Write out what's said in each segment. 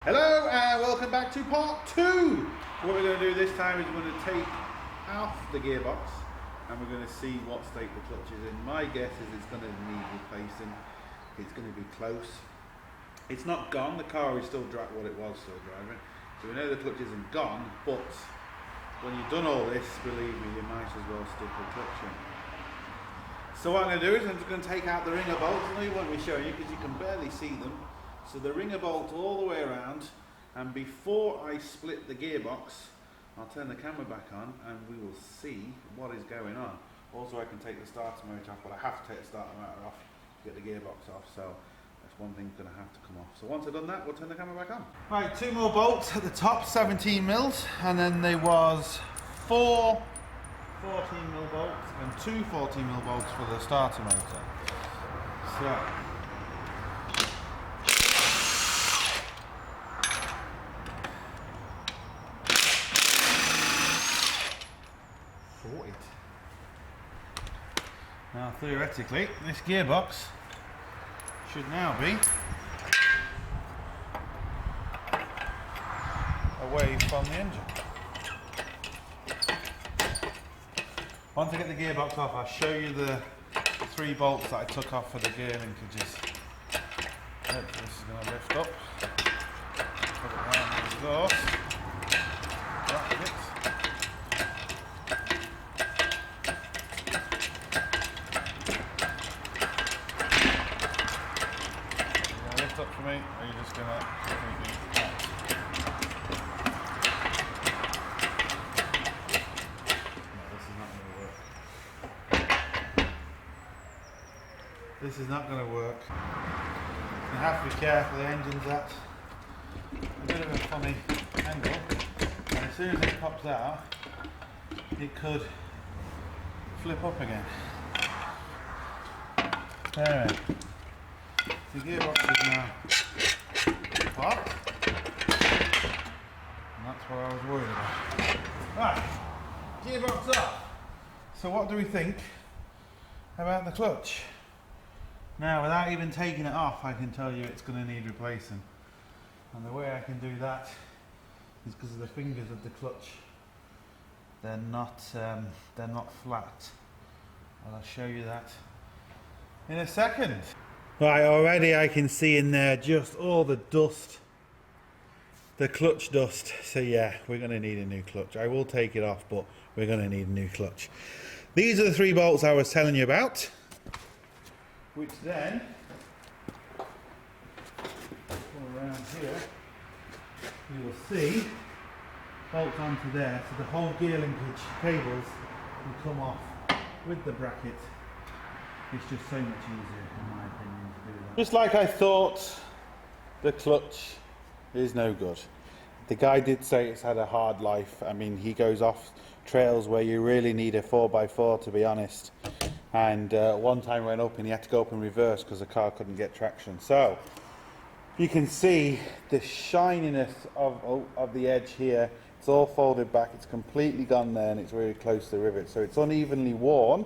Hello and welcome back to part 2. What we're going to do this time is we're going to take off the gearbox and we're going to see what state the clutch is in. My guess is it's going to need replacing. It's going to be close. It's not gone, the car is still what it was still driving. So we know the clutch isn't gone, but when you've done all this, believe me, you might as well stick the clutch in. So what I'm going to do is I'm just going to take out the ringer bolts. I know you won't be showing you because you can barely see them. So the ringer bolt all the way around, and before I split the gearbox, I'll turn the camera back on and we will see what is going on. Also I can take the starter motor off, but I have to take the starter motor off to get the gearbox off, so that's one thing going to have to come off. So once I've done that, we'll turn the camera back on. Right, 2 more bolts at the top, 17 mils, and then there was 4 14 mil bolts and 2 14 mil bolts for the starter motor. So 40. Now theoretically this gearbox should now be away from the engine. Once I get the gearbox off, I'll show you the 3 bolts that I took off for the gear linkages. This is going to lift up, put it around the exhaust. That's it. Up for me, or are you just gonna completely out? No, this is not gonna work. This is not gonna work. You have to be careful, the engine's at a bit of a funny angle, and as soon as it pops out, it could flip up again. There. The gearbox is now popped, and that's what I was worried about. Right, gearbox off. So what do we think about the clutch? Now, without even taking it off, I can tell you it's going to need replacing. And the way I can do that is because of the fingers of the clutch. They're not flat. And I'll show you that in a second. Right, already I can see in there just all the dust, the clutch dust. So yeah, we're going to need a new clutch. I will take it off, but we're going to need a new clutch. These are the 3 bolts I was telling you about, which then come around here, you will see bolt onto there, so the whole gear linkage cables will come off with the bracket. It's just so much easier, in my opinion, to do that. Just like I thought, the clutch is no good. The guy did say it's had a hard life. I mean, he goes off trails where you really need a 4x4, to be honest. And one time went up and he had to go up in reverse because the car couldn't get traction. So, you can see the shininess of the edge here. It's all folded back, it's completely gone there, and it's really close to the rivet. So it's unevenly worn.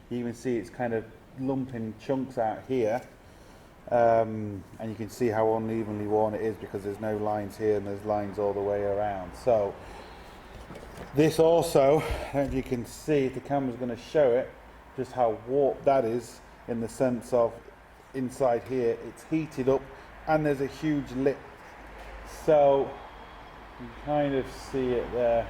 You even see it's kind of lumping chunks out here, and you can see how unevenly worn it is because there's no lines here and there's lines all the way around. So this also, as you can see, if the camera's going to show it, just how warped that is, in the sense of inside here it's heated up and there's a huge lip, so you kind of see it there,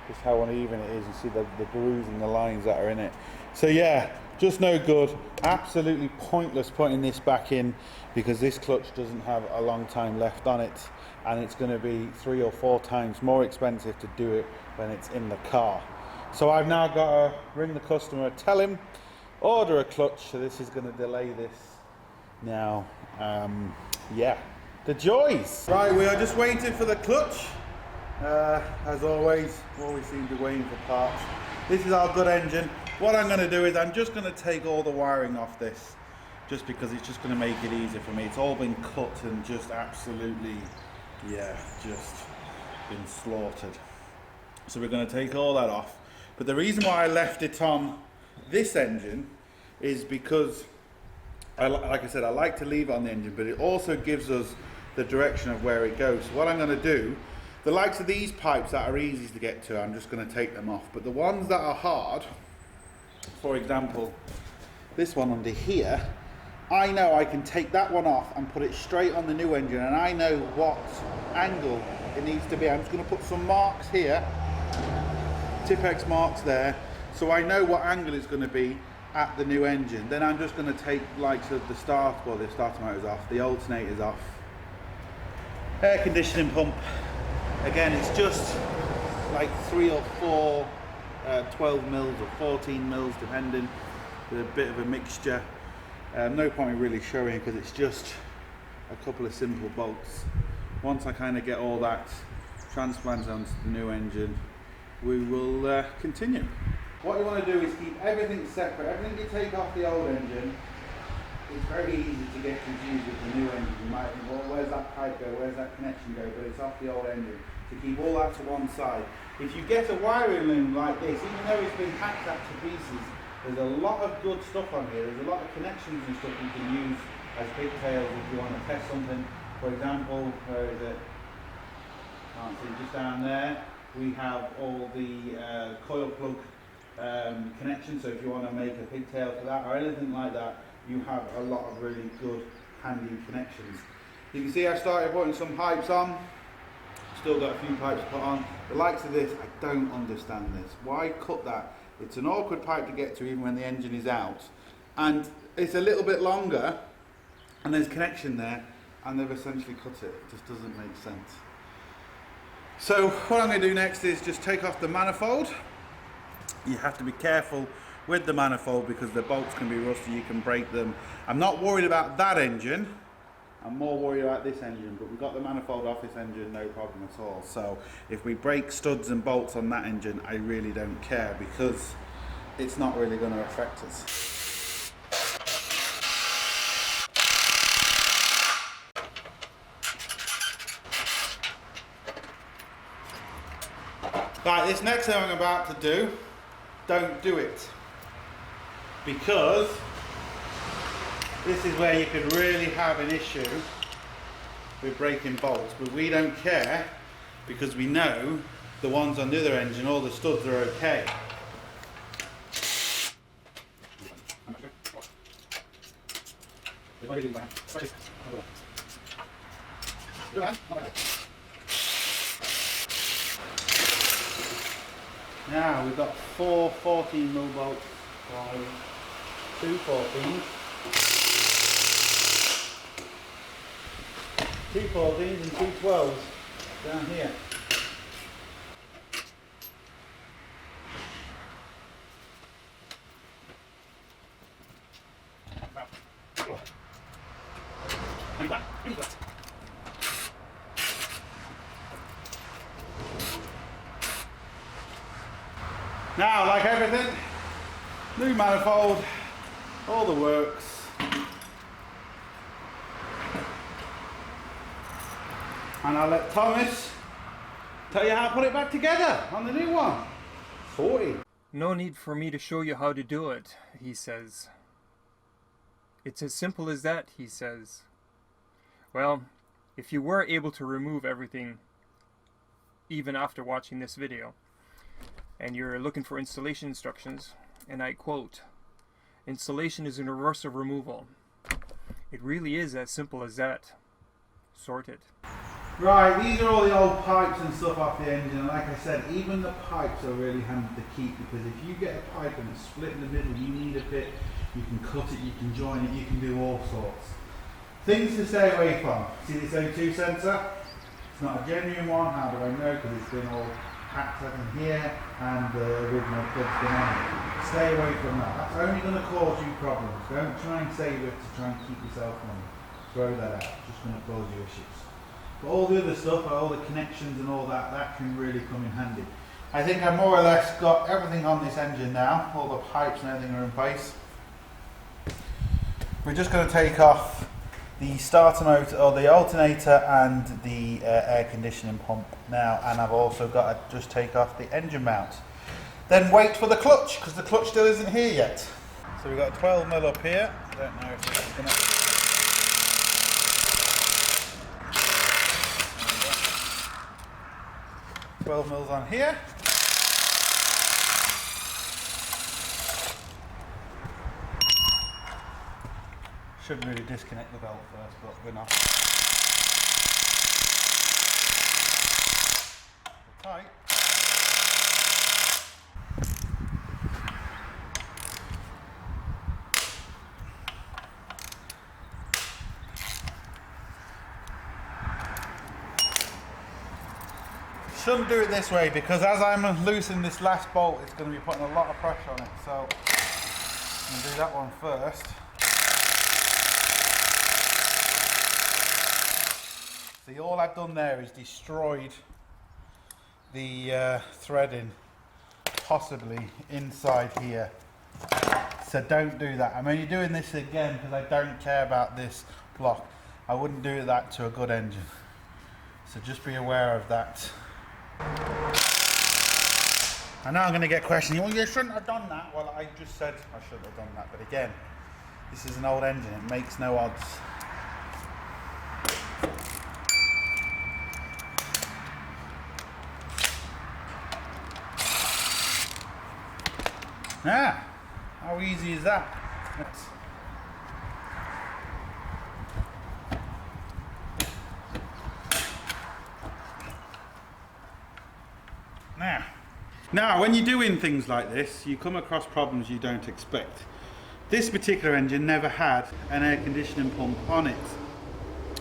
just how uneven it is. You see the grooves and the lines that are in it. So yeah, just no good. Absolutely pointless putting this back in because this clutch doesn't have a long time left on it, and it's going to be 3 or 4 times more expensive to do it when it's in the car. So I've now got to ring the customer, tell him, order a clutch. So this is going to delay this now. Yeah, the joys. Right, we are just waiting for the clutch. As always, we seem to be waiting for parts. This is our good engine. What I'm going to do is I'm just going to take all the wiring off this, just because it's just going to make it easier for me. It's all been cut and just absolutely, yeah, just been slaughtered. So we're going to take all that off. But the reason why I left it on this engine is because, like I said, I like to leave it on the engine, but it also gives us the direction of where it goes. So what I'm going to do, the likes of these pipes that are easy to get to, I'm just going to take them off. But the ones that are hard, for example, this one under here, I know I can take that one off and put it straight on the new engine, and I know what angle it needs to be. I'm just going to put some marks here, Tipex marks there, so I know what angle it's going to be at the new engine. Then I'm just going to take likes of the starter motor's off, the alternator's off, air conditioning pump. Again, it's just like 3 or 4 12 mils or 14 mils depending, with a bit of a mixture. No point in really showing because it's just a couple of simple bolts. Once I kind of get all that transplanted onto the new engine, we will continue. What you want to do is keep everything separate. Everything you take off the old engine, it's very easy to get confused with the new engine. You might think, well, where's that pipe go, where's that connection go, but it's off the old engine. To keep all that to one side. If you get a wiring loom like this, even though it's been hacked up to pieces, there's a lot of good stuff on here. There's a lot of connections and stuff you can use as pigtails if you want to test something. For example, where is it? Can't see, just down there. We have all the coil plug connections, so if you want to make a pigtail for that or anything like that, you have a lot of really good handy connections. You can see I started putting some pipes on. Still got a few pipes to put on. The likes of this, I don't understand this. Why cut that? It's an awkward pipe to get to even when the engine is out. And it's a little bit longer, and there's connection there, and they've essentially cut it. It just doesn't make sense. So what I'm going to do next is just take off the manifold. You have to be careful with the manifold because the bolts can be rusty, you can break them. I'm not worried about that engine. I'm more worried about this engine, but we've got the manifold off this engine, no problem at all. So if we break studs and bolts on that engine, I really don't care because it's not really going to affect us. Right, this next thing I'm about to do, don't do it. Because this is where you could really have an issue with breaking bolts, but we don't care because we know the ones on the other engine, all the studs are okay. Now we've got 4 14mm bolts, 2 14s. 2 14s and 2 12s down here. Now, like everything, new manifold, all the works. And I'll let Thomas tell you how to put it back together on the new one. 40. No need for me to show you how to do it, he says. It's as simple as that, he says. Well, if you were able to remove everything, even after watching this video, and you're looking for installation instructions, and I quote, "Installation is in reverse of removal." It really is as simple as that. Sorted. Right, these are all the old pipes and stuff off the engine, and like I said, even the pipes are really handy to keep, because if you get a pipe and it's split in the middle, you need a bit, you can cut it, you can join it, you can do all sorts. Things to stay away from. See this O2 sensor? It's not a genuine one. How do I know? Because it's been all hacked up in here and the original plug's been on it. Stay away from that. That's only going to cause you problems. Don't try and save it to try and keep yourself money. Throw that out. It's just going to cause you issues. But all the other stuff, all the connections and all that, that can really come in handy. I think I've more or less got everything on this engine now. All the pipes and everything are in place. We're just going to take off the starter motor, or the alternator, and the air conditioning pump now, and I've also got to just take off the engine mount. Then wait for the clutch, because the clutch still isn't here yet. So we've got a 12mm up here. I don't know if this is going to... 12 mils on here. Should really disconnect the belt first, but we're not. Tight. Shouldn't do it this way because as I'm loosening this last bolt, it's going to be putting a lot of pressure on it. So I'm going to do that one first. See, all I've done there is destroyed the threading, possibly inside here. So don't do that. I'm only doing this again because I don't care about this block. I wouldn't do that to a good engine. So just be aware of that. I know I'm going to get questioned. Well, you shouldn't have done that. Well, I just said I shouldn't have done that. But again, this is an old engine. It makes no odds. Ah, how easy is that? Now, when you're doing things like this, you come across problems you don't expect. This particular engine never had an air conditioning pump on it.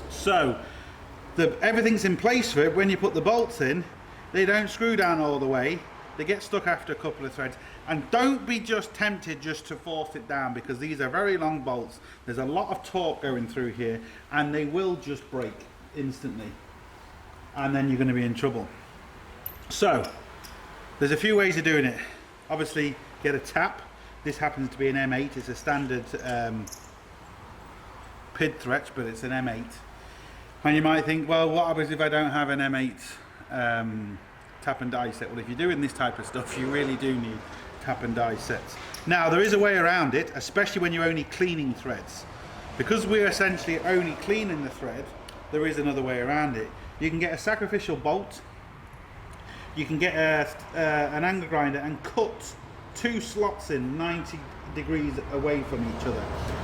So, everything's in place for it. When you put the bolts in, they don't screw down all the way. They get stuck after a couple of threads. And don't be just tempted just to force it down because these are very long bolts. There's a lot of torque going through here and they will just break instantly. And then you're going to be in trouble. So, there's a few ways of doing it. Obviously, get a tap. This happens to be an M8. It's a standard PID thread, but it's an M8. And you might think, well, what happens if I don't have an M8 tap and die set? Well, if you're doing this type of stuff, you really do need tap and die sets. Now, there is a way around it, especially when you're only cleaning threads. Because we're essentially only cleaning the thread, there is another way around it. You can get a sacrificial bolt. You can get an angle grinder and cut two slots in 90 degrees away from each other.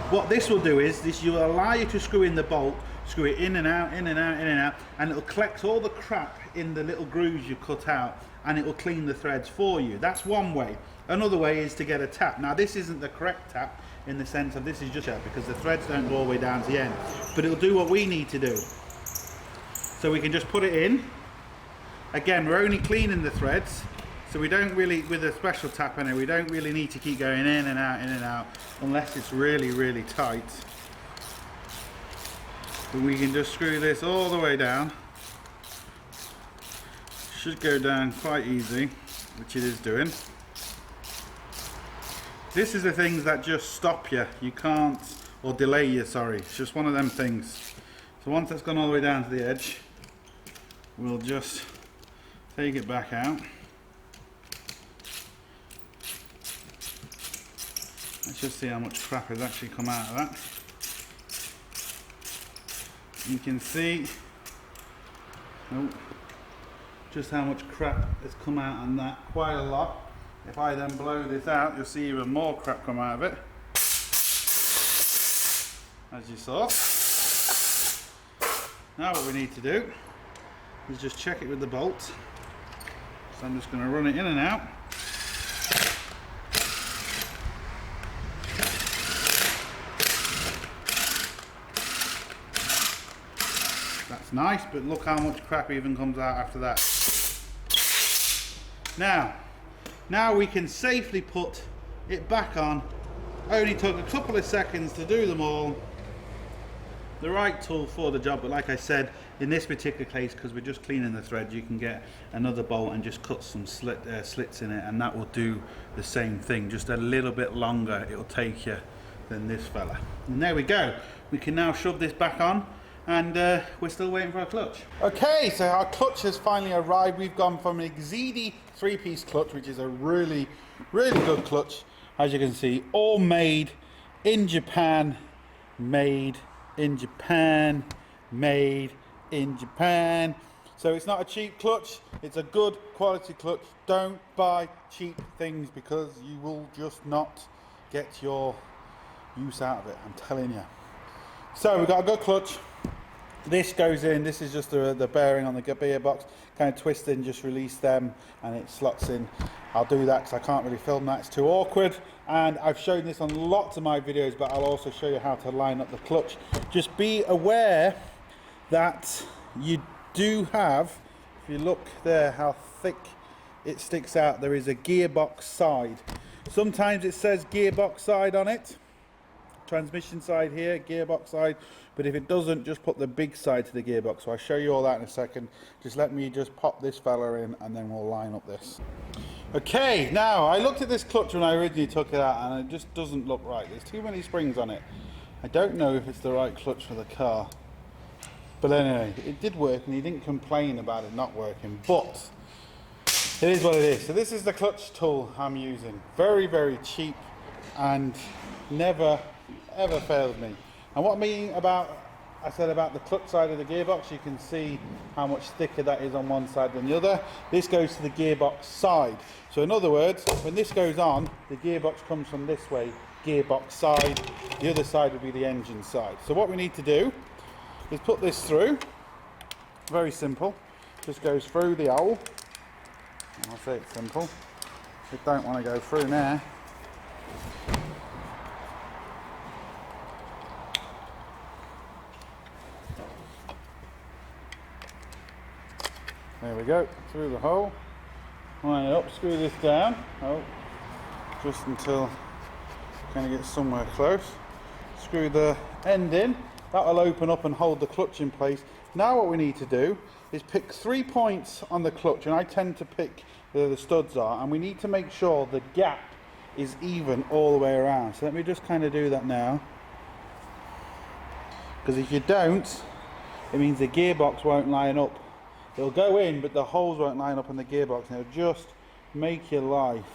What this will do is this will allow you to screw in the bolt, screw it in and out, in and out, in and out, and it will collect all the crap in the little grooves you cut out and it will clean the threads for you. That's one way. Another way is to get a tap. Now this isn't the correct tap in the sense of this is just because the threads don't go all the way down to the end, but it'll do what we need to do. So we can just put it in. Again, we're only cleaning the threads, so we don't really, with a special tap in it, we don't really need to keep going in and out, unless it's really, really tight. But we can just screw this all the way down. Should go down quite easy, which it is doing. This is the things that just stop you. You can't, or delay you, sorry. It's just one of them things. So once that's gone all the way down to the edge, we'll just take it back out. Let's just see how much crap has actually come out of that. You can see just how much crap has come out on that, quite a lot. If I then blow this out, you'll see even more crap come out of it, as you saw. Now what we need to do is just check it with the bolt. So I'm just going to run it in and out. That's nice, but look how much crap even comes out after that. Now we can safely put it back on. Only took a couple of seconds to do them all. The right tool for the job, but like I said, in this particular case, because we're just cleaning the thread, you can get another bolt and just cut some slits in it, and that will do the same thing, just a little bit longer it'll take you than this fella. And there we go. We can now shove this back on, and we're still waiting for our clutch. Okay, so our clutch has finally arrived. We've gone from an Exidi 3-piece clutch, which is a really, really good clutch, as you can see, all made in Japan, made in Japan, made in Japan. So it's not a cheap clutch, it's a good quality clutch. Don't buy cheap things because you will just not get your use out of it, I'm telling you. So we've got a good clutch. This goes in, this is just the bearing on the gearbox, kind of twist in, just release them and it slots in. I'll do that because I can't really film that, it's too awkward. And I've shown this on lots of my videos, but I'll also show you how to line up the clutch. Just be aware that you do have, if you look there how thick it sticks out, there is a gearbox side. Sometimes it says gearbox side on it, transmission side here, gearbox side, but if it doesn't, just put the big side to the gearbox. So I'll show you all that in a second. Just let me just pop this fella in and then we'll line up this. Okay, now I looked at this clutch when I originally took it out and it just doesn't look right. There's too many springs on it. I don't know if it's the right clutch for the car. But anyway, it did work and he didn't complain about it not working, but it is what it is. So this is the clutch tool I'm using. Very, very cheap and never ever failed me. And what I said about the clutch side of the gearbox, you can see how much thicker that is on one side than the other. This goes to the gearbox side. So in other words, when this goes on, the gearbox comes from this way, gearbox side. The other side would be the engine side. So what we need to do is put this through. Very simple. Just goes through the hole. And I'll say it's simple. We don't want to go through now. There we go, through the hole, line it up, screw this down, just until kind of get somewhere close. Screw the end in, that will open up and hold the clutch in place. Now what we need to do is pick 3 points on the clutch, and I tend to pick where the studs are, and we need to make sure the gap is even all the way around. So let me just kind of do that now, because if you don't, it means the gearbox won't line up. It'll go in, but the holes won't line up in the gearbox, and it'll just make your life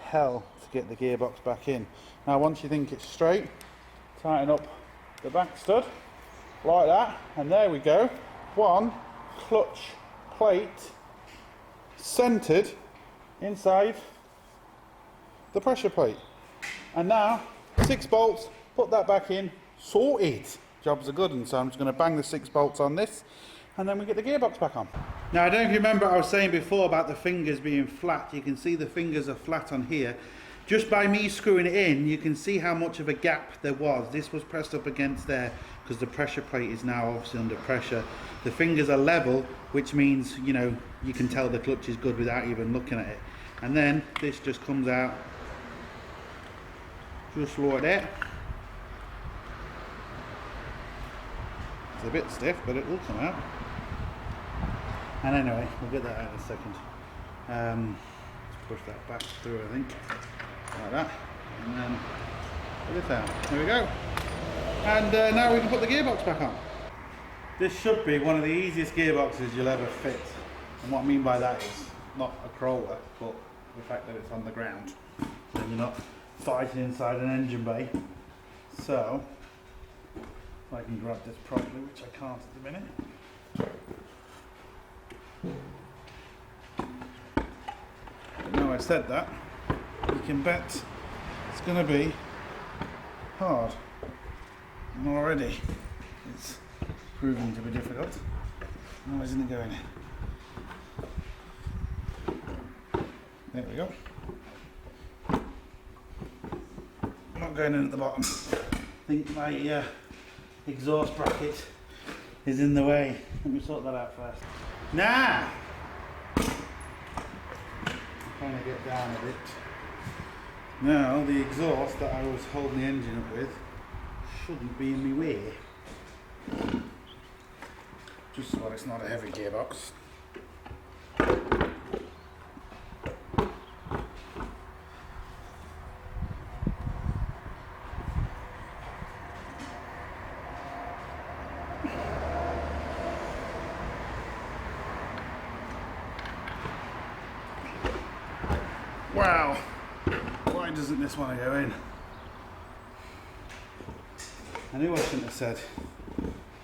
hell to get the gearbox back in. Now once you think it's straight, tighten up the back stud like that, and there we go. One clutch plate centered inside the pressure plate. And now 6 bolts, put that back in, sorted. Jobs are good, and so I'm just going to bang the 6 bolts on this, and then we get the gearbox back on. Now I don't know if you remember I was saying before about the fingers being flat. You can see the fingers are flat on here. Just by me screwing it in, you can see how much of a gap there was. This was pressed up against there because the pressure plate is now obviously under pressure. The fingers are level, which means, you know, you can tell the clutch is good without even looking at it. And then this just comes out just like that. It's a bit stiff, but it will come out. And anyway, we'll get that out in a second. Let's push that back through, I think, like that, and then put it down. There we go. And now we can put the gearbox back on. This should be one of the easiest gearboxes you'll ever fit. And what I mean by that is not a Corolla, but the fact that it's on the ground. And you're not fighting inside an engine bay. So, if I can grab this properly, which I can't at the minute. But now I said that, you can bet it's going to be hard. And already it's proving to be difficult. Why isn't it going in? There we go. I'm not going in at the bottom. I think my exhaust bracket is in the way. Let me sort that out first. Now, kind of get down a bit. Now the exhaust that I was holding the engine up with shouldn't be in my way. Just so it's not a heavy gearbox. Wow, why doesn't this want to go in? I knew I shouldn't have said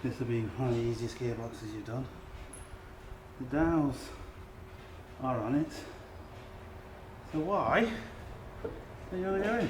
this will be one of the easiest gearboxes you've done. The dowels are on it. So why are you only going?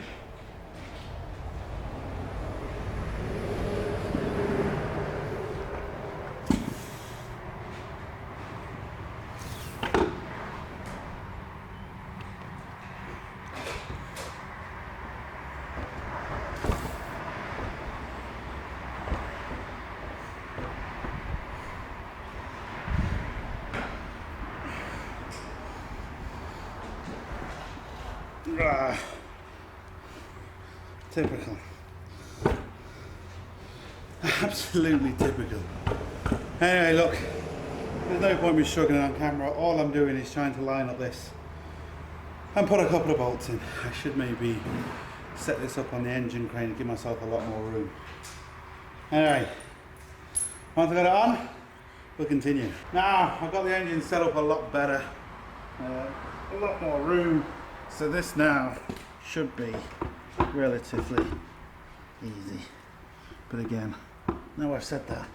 Typical. Absolutely typical. Anyway, look, there's no point me struggling on camera. All I'm doing is trying to line up this and put a couple of bolts in. I should maybe set this up on the engine crane and give myself a lot more room. Anyway, once I got it on, we'll continue. Now, I've got the engine set up a lot better. A lot more room. So this now should be relatively easy. But again, now I've said that,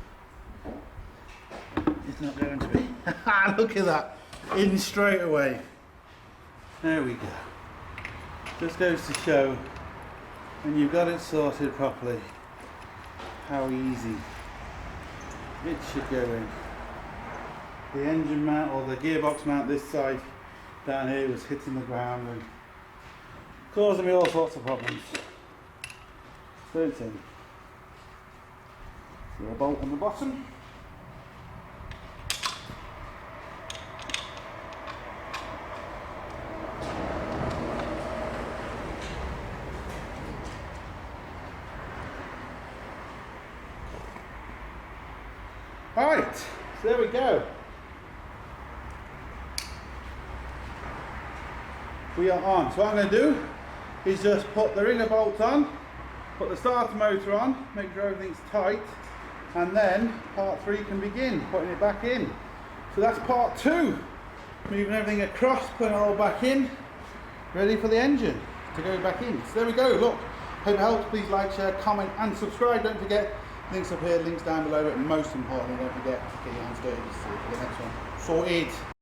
it's not going to be. Look at that, in straight away. There we go. Just goes to show when you've got it sorted properly, how easy it should go in. The engine mount or the gearbox mount this side down here was hitting the ground and causing me all sorts of problems. So it's in. See a bolt on the bottom. Alright, so there we go. We are on. So what I'm going to do is just put the ringer bolt on, put the starter motor on, make sure everything's tight, and then part 3 can begin, putting it back in. So that's part 2, moving everything across, putting it all back in, ready for the engine to go back in. So there we go, look, hope it helps. Please like, share, comment and subscribe. Don't forget, links up here, links down below, and most importantly, don't forget to get your hands dirty to see the next one sorted.